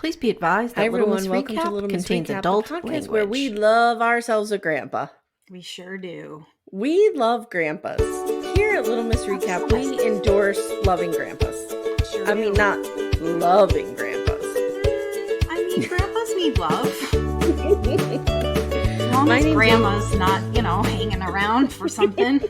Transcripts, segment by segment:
Please be advised Hi that Little Miss everyone, welcome to Recap Little Miss contains Recap, adult the podcast language. where we love ourselves a grandpa. We sure do. We love grandpas. Here at Little Miss Recap, we endorse loving grandpas. Sure I do. mean, not loving grandpas. I mean, grandpas need love. As long My as name's grandma's not, hanging around for something.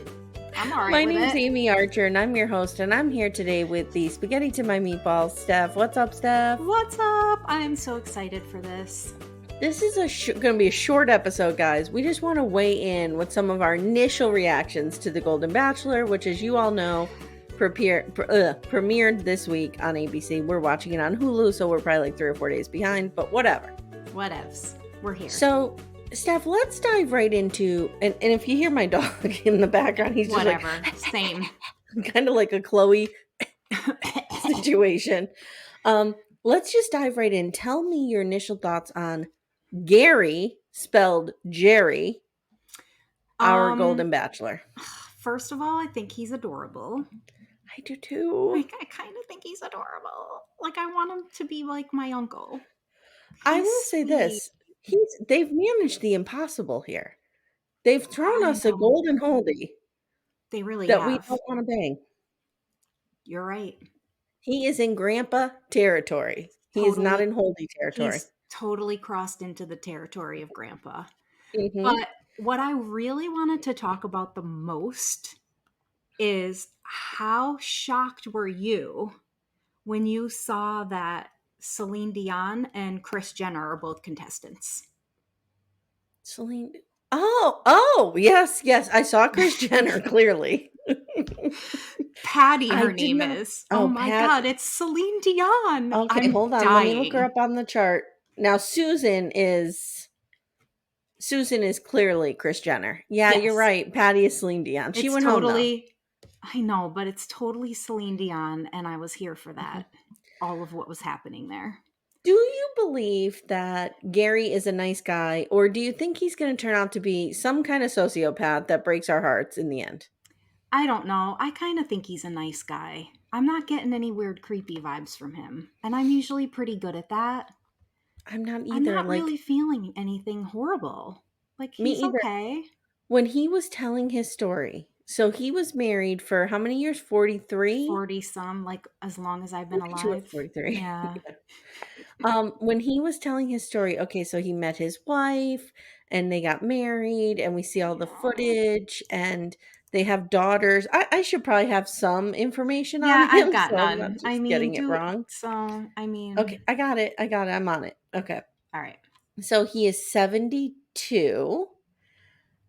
I'm all right My with name's it. Amy Archer, and I'm your host, and I'm here today with the spaghetti to my meatballs, Steph. What's up, Steph? What's up? I'm so excited for this. This is going to be a short episode, guys. We just want to weigh in with some of our initial reactions to the Golden Bachelor, which, as you all know, premiered this week on ABC. We're watching it on Hulu, so we're probably like 3 or 4 days behind, but whatever. Whatevs. We're here. So, Steph, let's dive right into, and if you hear my dog in the background, he's just whatever. like, Same. kind of like a Chloe situation. Let's just dive right in. Tell me your initial thoughts on Gerry, spelled Gerry, our Golden Bachelor. First of all, I think he's adorable. I do too. I kind of think he's adorable. Like, I want him to be like my uncle. I will say this. They've managed the impossible here. They've thrown us a golden holdie. They really that have. We don't want to bang. You're right. He is in grandpa territory. He is not in holdie territory. He's totally crossed into the territory of grandpa. Mm-hmm. But what I really wanted to talk about the most is how shocked were you when you saw that Celine Dion and Kris Jenner are both contestants? Celine. Oh, yes. I saw Kris Jenner clearly. Patty, her name is. Oh my God, it's Celine Dion. Okay, hold on. Let me look her up on the chart. Now, Susan is clearly Kris Jenner. Yeah, yes. You're right. Patty is Celine Dion. She went totally, home now. I know, but it's totally Celine Dion, and I was here for that. All of what was happening there. Do you believe that Gerry is a nice guy, or do you think he's going to turn out to be some kind of sociopath that breaks our hearts in the end? I don't know. I kind of think he's a nice guy. I'm not getting any weird, creepy vibes from him, and I'm usually pretty good at that. I'm not either. I'm not really feeling anything horrible. Like, he's okay. When he was telling his story, so he was married for how many years? 43? 40-some, like as long as I've been alive. 43. Yeah. When he was telling his story, okay, so he met his wife and they got married and we see all the footage and they have daughters. I should probably have some information on him. Yeah, I've got so none. I'm not getting it wrong. Okay, I got it. I'm on it. Okay. All right. So he is 72.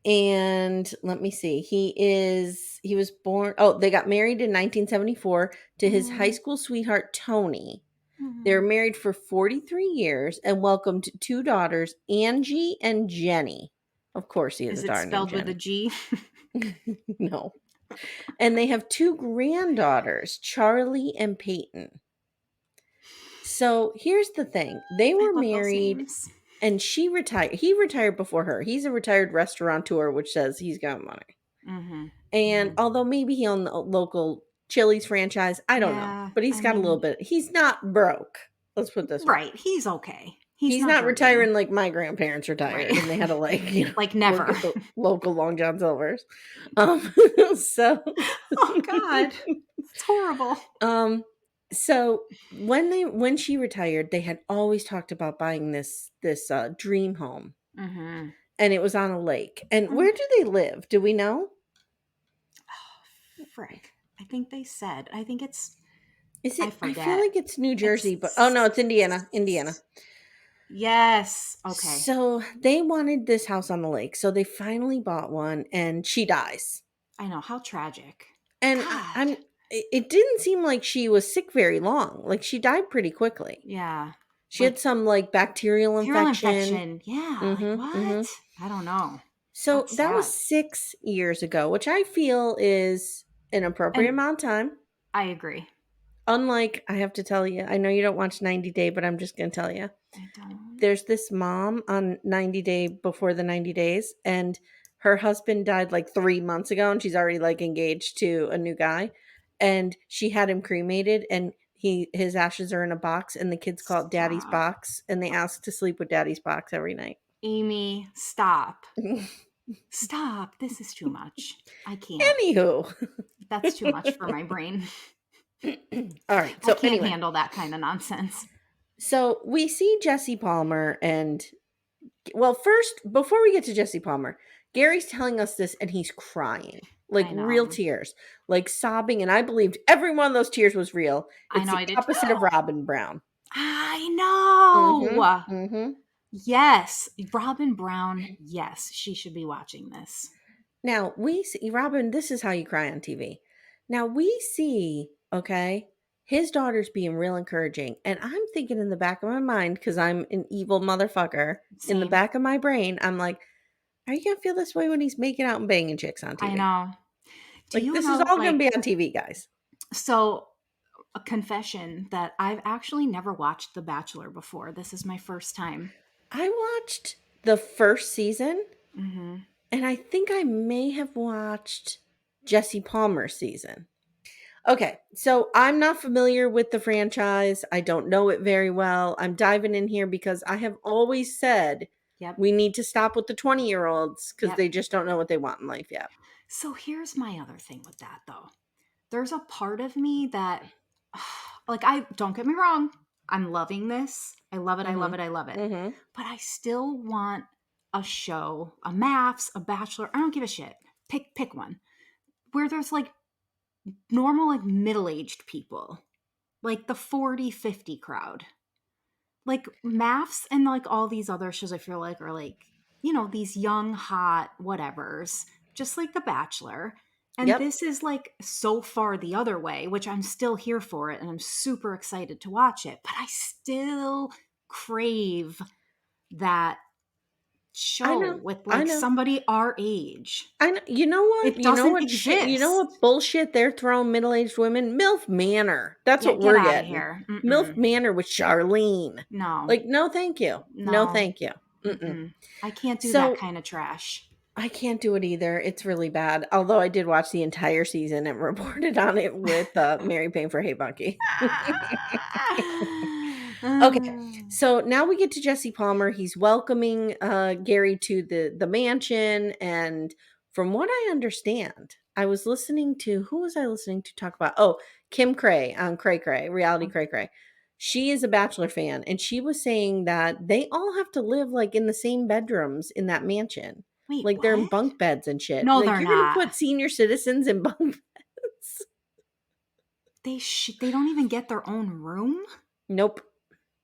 And let me see. He was born. Oh, they got married in 1974 to his high school sweetheart, Tony. They were married for 43 years and welcomed 2 daughters, Angie and Jenny. Of course, he has a daughter named Jenny. Is it spelled with a G? No. And they have 2 granddaughters, Charlie and Peyton. So here's the thing. They were married and she retired. He retired before her. He's a retired restaurateur, which says he's got money. Mm-hmm. And although maybe he owned the local Chili's franchise, I don't know. But he's got a little bit. He's not broke. Let's put this way. Right. He's okay. He's not retiring like my grandparents retired. Right. And they had to like never. Work at the local Long John Silver's. So. Oh God. It's horrible. So when she retired, they had always talked about buying this dream home. Mm-hmm. And it was on a lake. And where do they live? Do we know? Oh, frick. I think they said. I think it's. Is it? I feel like it's New Jersey, but no, it's Indiana. Yes. Okay. So they wanted this house on the lake. So they finally bought one, and she dies. I know, how tragic. And it didn't seem like she was sick very long. Like, she died pretty quickly. Yeah. She had some bacterial infection. Yeah. Mm-hmm, what? Mm-hmm. I don't know. So that was 6 years ago, which I feel is an appropriate amount of time. I agree. Unlike, I have to tell you, I know you don't watch 90 Day, but I'm just going to tell you. I don't. There's this mom on 90 Day before the 90 days, and her husband died 3 months ago, and she's already engaged to a new guy, and she had him cremated, and his ashes are in a box, and the kids call it Daddy's Stop. box, and they ask to sleep with Daddy's box every night. Amy, stop. Stop. This is too much. I can't. Anywho. That's too much for my brain. All right. I So can't anyway, handle that kind of nonsense. so we see Jesse Palmer and well, first, before we get to Jesse Palmer, Gerry's telling us this and he's crying. Like I real know. tears, like sobbing, and I believed every one of those tears was real. I It's know the I did. opposite of Robin Brown. I Mm-hmm. know. Mm-hmm. Yes. Robin Brown. Yes. She should be watching this. Now we see Robin, this is how you cry on TV. Now we see, okay, his daughter's being real encouraging. And I'm thinking in the back of my mind, because I'm an evil motherfucker, in the Same. back of my brain, I'm like, are you gonna feel this way when he's making out and banging chicks on I TV? know. Do Like you this is know, all gonna like, be on TV, guys. so a confession that I've actually never watched The Bachelor before. This is my first time. I watched the first season, Mm-hmm. and I think I may have watched Jesse Palmer's season. Okay, so I'm not familiar with the franchise. I don't know it very well. I'm diving in here because I have always said Yep. we need to stop with the 20-year-olds because Yep. they just don't know what they want in life yet. So here's my other thing with that, though. There's a part of me that, like, I don't get me wrong, I'm loving this. I love it. I love Mm-hmm. it. I love it. Mm-hmm. But I still want a show, a Maths, a Bachelor. I don't give a shit. Pick one where there's like normal, like middle aged people, like the 40, 50 crowd. Like Maths and like all these other shows, I feel like are like, these young, hot whatevers, just like The Bachelor. And Yep. this is like so far the other way, which I'm still here for it and I'm super excited to watch it. But I still crave that I show know. with I like know. somebody our age. I know. You know what? It You know doesn't what shit? You know exist. what bullshit they're throwing middle-aged women? MILF Manor. That's Yeah, what get we're out of getting. here. MILF Mm-mm. Manor with Charlene. No, Like, no, thank you. No, no. thank you. Mm-mm. Mm-mm. I can't do that So kind of trash. I can't do it either. It's really bad. Although I did watch the entire season and reported on it with Mary paying for Hey Bunky. Okay, so now we get to Jesse Palmer. He's welcoming Gerry to the mansion, and from what I understand, I was listening to who was I listening to talk about? Oh, Kim Cray on Cray Cray, reality Cray Cray. She is a Bachelor fan, and she was saying that they all have to live like in the same bedrooms in that mansion. Wait, Like they're in what? bunk beds and shit. No, Like they're you're gonna not. put senior citizens in bunk beds? They don't even get their own room? Nope.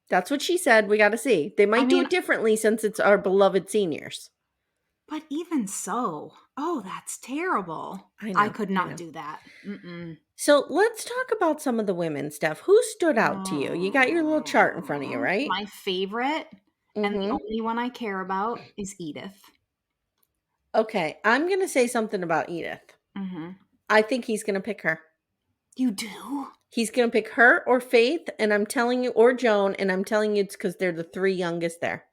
That's what she said. We got to see. They I might do mean, it differently since it's our beloved seniors. but even so, oh, that's terrible. I I know. could I not know. do that. Mm-mm. So let's talk about some of the women, Steph. Who stood out to you? You got your little chart in front of you, right? My favorite and the Mm-hmm. only one I care about is Edith. Okay, I'm gonna say something about Edith. Mm-hmm. I think he's gonna pick her. You do? He's gonna pick her or Faith, and I'm telling you, or Joan, and I'm telling you it's because they're the three youngest there.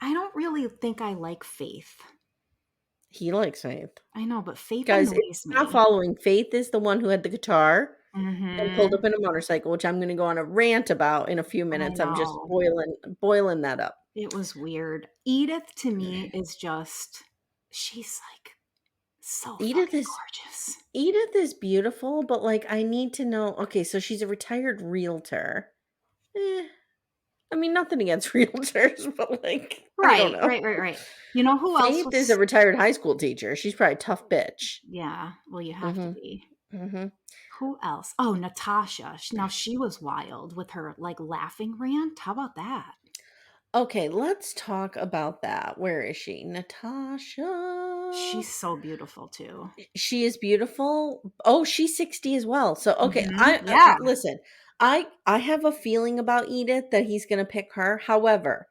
I don't really think I like Faith. He likes Faith. I know, but Faith Guys, if annoys you're not me. following, Faith is the one who had the guitar and pulled Mm-hmm. up in a motorcycle, which I'm going to go on a rant about in a few I minutes. I'm just know. boiling that up. It was weird. Edith to me is just, she's like so Edith fucking is gorgeous. Edith is beautiful, but like I need to know. Okay, so she's a retired realtor. I mean, nothing against realtors, but like I don't Right, know. right, right, right. You know who else Faith is a was, retired high school teacher. She's probably a tough bitch. yeah, well, you have to Mm-hmm. be. Mm-hmm. Who else? Oh, Natasha. Now she was wild with her like laughing rant. How about that? Okay, let's talk about that. Where is she? Natasha. She's so beautiful too. She is beautiful. Oh, she's 60 as well. So okay, Yeah. listen. I have a feeling about Edith that he's going to pick her. However,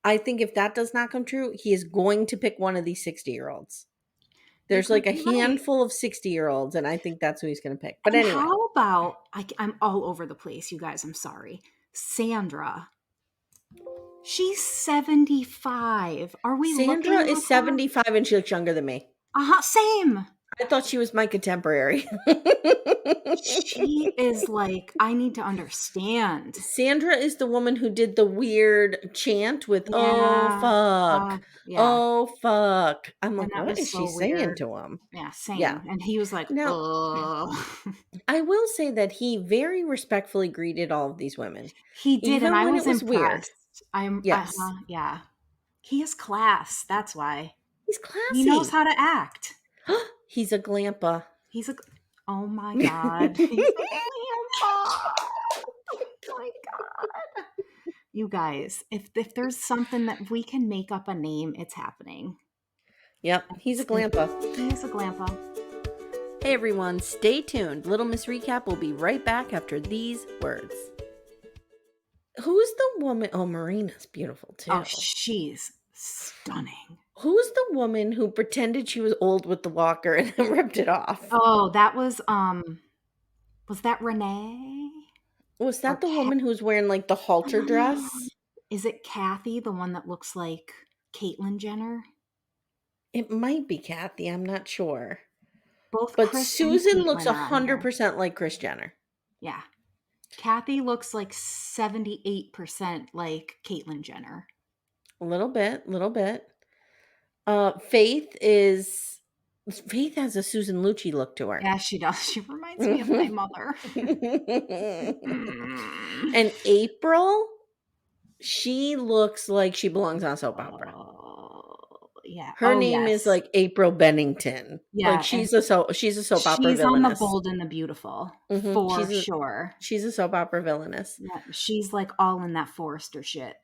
I think if that does not come true, he is going to pick one of these 60-year-olds. You There's could like a be right. handful of 60-year-olds, and I think that's who he's going to pick. But And anyway, how about I'm all over the place, you guys. I'm sorry. Sandra. She's 75. Are we Sandra looking is at her? 75 and she looks younger than me. Uh-huh. Same. I thought she was my contemporary. She is like, I need to understand. Sandra is the woman who did the weird chant with "Oh Yeah. fuck, Yeah. oh fuck." I'm And like, that what was is she so singing weird. to him? Yeah, Yeah. same. And he was like, Now, "Ugh." I will say that he very respectfully greeted all of these women, He did, and even I when was it was weird. impressed. I'm Yes. yeah. He has class, that's why. He's He knows classy. how to act. He's a glampa. He's a Oh my god. He's a grandpa. Oh my god. You guys, if there's something that we can make up a name, it's happening. Yep, he's a glampa. He is a Glampa. Hey everyone, stay tuned. Little Miss Recap will be right back after these words. Who's the woman? Oh, Marina's beautiful too. Oh, she's stunning. Who's the woman who pretended she was old with the walker and then ripped it off? Oh, that was that Renee? Was Or that the woman who was wearing like the halter dress? Is it Kathy, the one that looks like Caitlyn Jenner? It might be Kathy, I'm not sure. Both But Chris and Susan looks Caitlyn are on here. 100% like Kris Jenner. Yeah. Kathy looks like 78% like Caitlyn Jenner. A little bit. Faith has a Susan Lucci look to her. Yeah, she does. She reminds me of my mother. And April, she looks like she belongs on a soap opera. Oh, yeah. Her name is like April Bennington. Yeah, Like she's a soap opera she's villainess. on The Bold and the Beautiful, for sure. She's a soap opera villainess. Yeah, she's like all in that Forrester shit.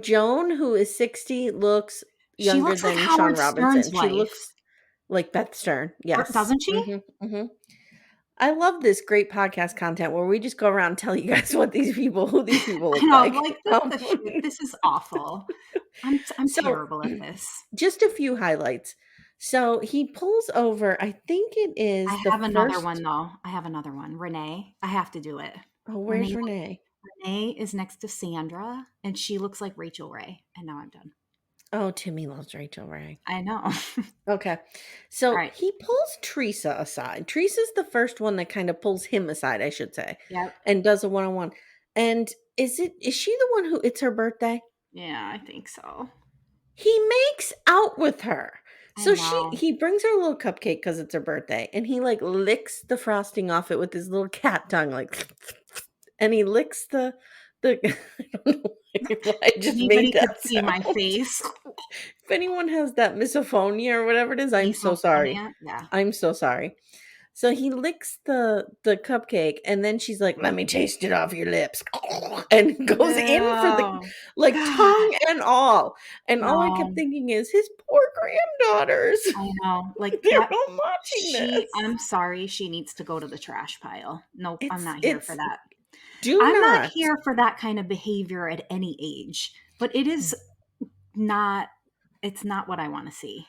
Joan, who is 60, looks younger looks than like Sean Howard Robinson. Stern's She wife. looks like Beth Stern. Yes. Doesn't she? I love this great podcast content where we just go around and tell you guys who these people look I like. know, like this is awful. I'm terrible at this. Just a few highlights. So he pulls over. I think it is I have another one though. I have another one. Renee. I have to do it. Oh, where's Renee? Renee is next to Sandra, and she looks like Rachel Ray. And now I'm done. Oh, Timmy loves Rachel Ray. I know. Okay. So he pulls Teresa aside. Teresa's the first one that kind of pulls him aside, I should say. Yep. And does a one-on-one. And is she the one who it's her birthday? Yeah, I think so. He makes out with her. So he brings her a little cupcake because it's her birthday, and he like licks the frosting off it with his little cat tongue, like, and he licks the. I don't know why I just made that see my face. If anyone has that misophonia or whatever it is, I'm so sorry. Yeah. I'm so sorry. So he licks the cupcake, and then she's like, "Let me taste it off your lips," and goes in for the tongue and all. And all I kept thinking is his poor granddaughters. I know, like they're all watching this. I'm sorry, she needs to go to the trash pile. Nope, I'm not here for that. I'm not here for that kind of behavior at any age. But it is not. It's not what I want to see.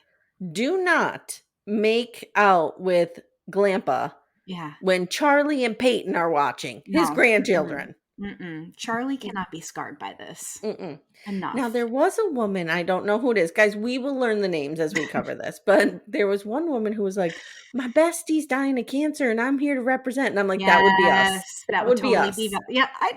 Do not make out with Glampa. Yeah. When Charlie and Peyton are watching his grandchildren. Charlie cannot be scarred by this. Enough. Now there was a woman, I don't know who it is. Guys, we will learn the names as we cover this. But there was one woman who was like, "My bestie's dying of cancer and I'm here to represent." And I'm like, that would be us. That would totally be us. Yeah, I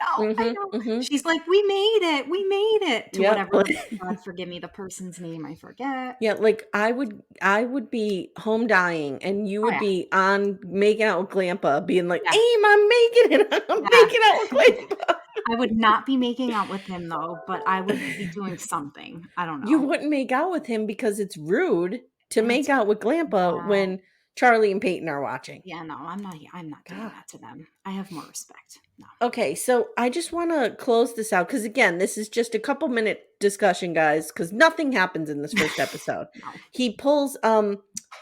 know. She's like, we made it to whatever. God forgive me, the person's name I forget. Yeah, like I would be home dying and you would be on making out with Glampa, being like, "Aim, I'm making it. I'm making out with Glampa." I would not be making out with him though, but I would be doing something. I don't know. You wouldn't make out with him because it's rude to make out with Glampa when Charlie and Peyton are watching. Yeah, no, I'm not doing that to them. I have more respect. No. Okay, so I just want to close this out because again, this is just a couple minute discussion, guys, because nothing happens in this first episode. He pulls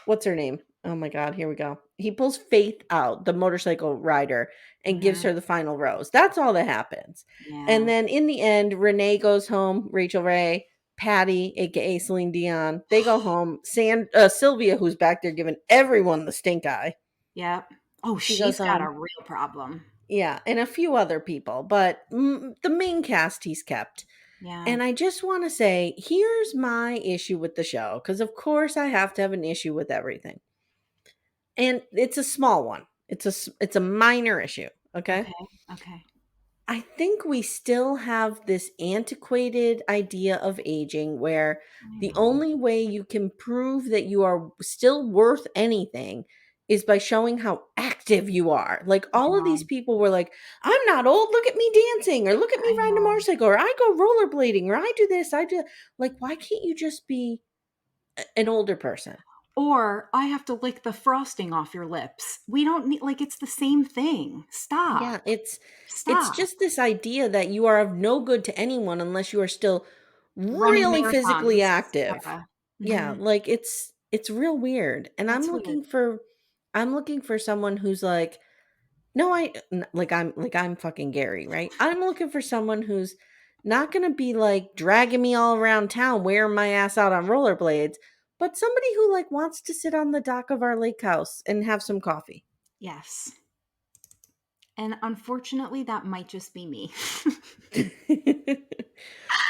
what's her name? Oh my god, here we go. He pulls Faith out, the motorcycle rider, and gives her the final rose. That's all that happens. Yeah. And then in the end, Renee goes home, Rachel Ray, Patty, aka Celine Dion, they go home. Sylvia, who's back there giving everyone the stink eye. Yep. Oh, she's got a real problem. Yeah, and a few other people, but the main cast he's kept. Yeah. And I just want to say, here's my issue with the show, because of course I have to have an issue with everything. And it's a small one. It's a minor issue, okay? Okay. Okay. I think we still have this antiquated idea of aging where I the know. only way you can prove that you are still worth anything is by showing how active you are. Like I all of these know. people were like, I'm not old, look at me dancing, or look at me I riding a know. motorcycle, or I go rollerblading, or I do this, I do like, why can't you just be an older person? Or I have to lick the frosting off your lips. We don't need, like, it's the same thing. Yeah, Stop. it's Stop. just this idea that you are of no good to anyone unless you are still Running really physically marathons. active. Yeah. Yeah, Mhm. like it's real weird. And It's weird. I'm looking for someone who's like, no, like I'm fucking Gary, right? I'm looking for someone who's not gonna be like dragging me all around town, wearing my ass out on rollerblades, but somebody who like wants to sit on the dock of our lake house and have some coffee. Yes. And unfortunately, that might just be me.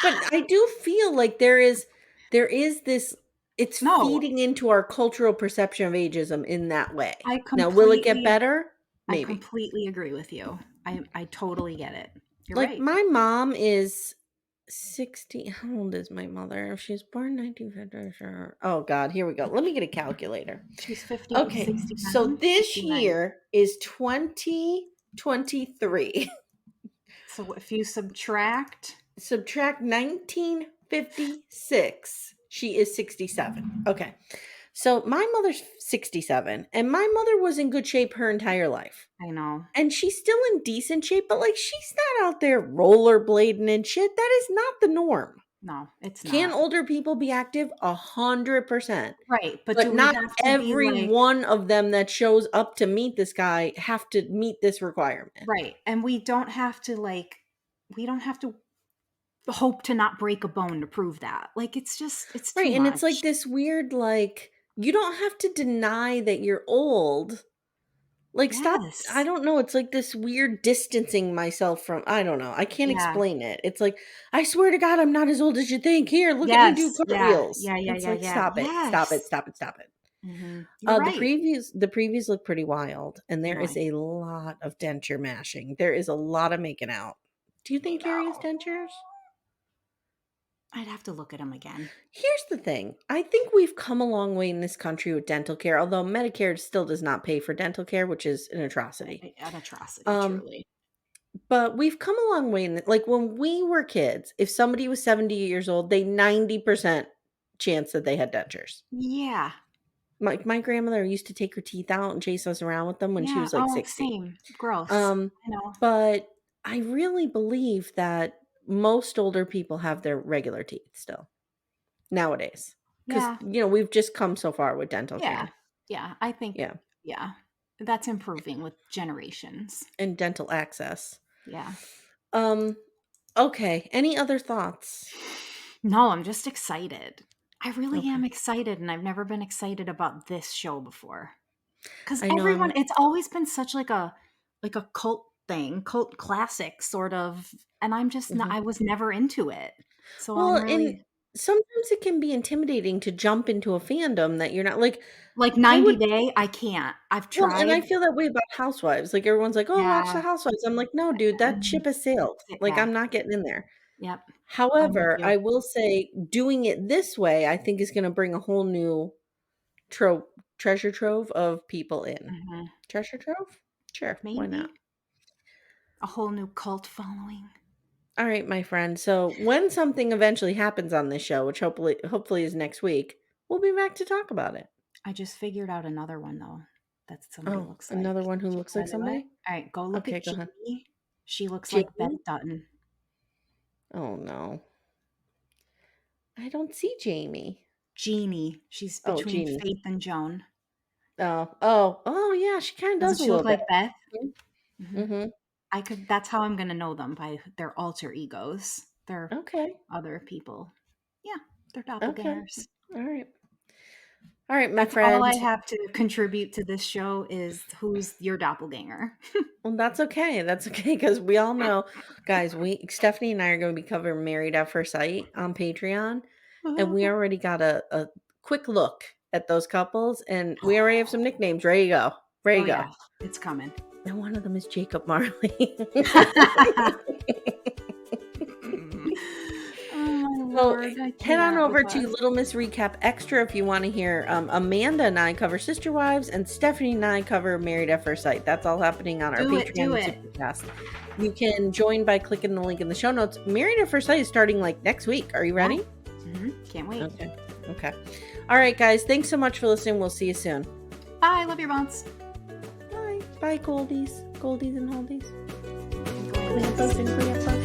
But I do feel like there is this it's No, feeding into our cultural perception of ageism in that way. I Now, will it get completely better? I Maybe. completely agree with you. I totally get it. You're Like right. my mom is 60. How old is my mother? She was born 1950. Sure. Oh God, here we go. Let me get a calculator. She's 50, Okay, so 69, this 69. year is 2023. So if you subtract, Subtract 1956. She is 67. Okay. So my mother's 67, and my mother was in good shape her entire life. I know. And she's still in decent shape, but like she's not out there rollerblading and shit. That is not the norm. No, it's Can not. older people be active? 100%. Right, but But do we not have to be every like one of them that shows up to meet this guy have to meet this requirement. right, and we don't have to, like, we don't have to hope to not break a bone to prove that. Like, it's too Right. And it's like much. this weird, like, you don't have to deny that you're old. Like, stop. I Yes. don't know. It's like this weird distancing myself from, I don't know. I can't Yeah. explain it. It's like, I swear to God, I'm not as old as you think. Here, look at me do Yes. Yeah. cartwheels. Yeah, yeah, It's yeah, like, yeah. stop it. Stop it. Yes. Stop it. Stop it. You're right. The previews look pretty wild, and I there know, is a lot of denture mashing. There is a lot of making out. Do you I think Gary has know. dentures? I'd have to look at him again. Here's the thing. I think we've come a long way in this country with dental care, although Medicare still does not pay for dental care, which is an atrocity. An atrocity, Um, truly. but we've come a long way in like when we were kids, if somebody was 70 years old, they 90% chance that they had dentures. Yeah. My grandmother used to take her teeth out and chase us around with them when she Yeah. was like Oh, 60. same. Gross. Um, I know. but I really believe that most older people have their regular teeth still nowadays. Because, Yeah. we've just come so far with dental Yeah. care. Yeah. I think, Yeah. yeah. That's improving with generations. And dental access. Yeah. Um, okay. Any other thoughts? No, I'm just excited. I really Okay. am excited, and I've never been excited about this show before. Because I know everyone, I'm it's always been such like a cult thing, cult classic sort of, and I'm just not, mhm. I was never into it. So I'm Well, and really sometimes it can be intimidating to jump into a fandom that you're not like like I 90 would Day, I can't. I've well, and I tried. feel that way about Housewives. Like everyone's like, "Oh, watch Yeah. the Housewives." I'm like, "No, dude, that Mhm. ship has sailed. Like Yeah. I'm not getting in there." Yep. I'm with However, you. I will say doing it this way, I think is going to bring a whole new treasure trove of people in. Mhm. Treasure trove? Sure, why not? Maybe a whole new cult following. All right, my friend. So when something eventually happens on this show, which hopefully is next week, we'll be back to talk about it. I just figured out another one though that somebody Oh, looks like. another one who Do you looks like wanna do it? somebody? Alright, go look Okay, at go ahead. Jeannie. She looks like Beth Jamie? Dutton. Oh no. I don't see Jamie. Jeannie. She's Oh, between Jeannie. Faith and Joan. Oh, yeah, she kind of Doesn't does a she little look bit. like Beth? Mhm. Mm-hmm. I could that's how I'm gonna know them, by their alter egos. They're Okay. other people. Yeah, they're Okay. doppelgangers. All right. All right, my That's all I friend. have to contribute to this show is who's your doppelganger. Well, that's okay. That's okay because we all know, guys. We Stephanie and I are going to be covering Married at First Sight on Patreon, and we already got a quick look at those couples, and we already have some nicknames. Ready to go. Ready Oh, to go. yeah. It's coming. And one of them is Jacob Marley. Oh, So Lord, I head on can't over with to us. Little Miss Recap Extra if you want to hear Amanda and I cover Sister Wives, and Stephanie and I cover Married at First Sight. That's all happening on our Do it, Patreon do and it. Supercast. You can join by clicking the link in the show notes. Married at First Sight is starting like next week. Are you ready? Can't wait. Okay. All right, guys. Thanks so much for listening. We'll see you soon. Bye. Love your bones. Bye. Bye, Goldies and Oldies. Goldies.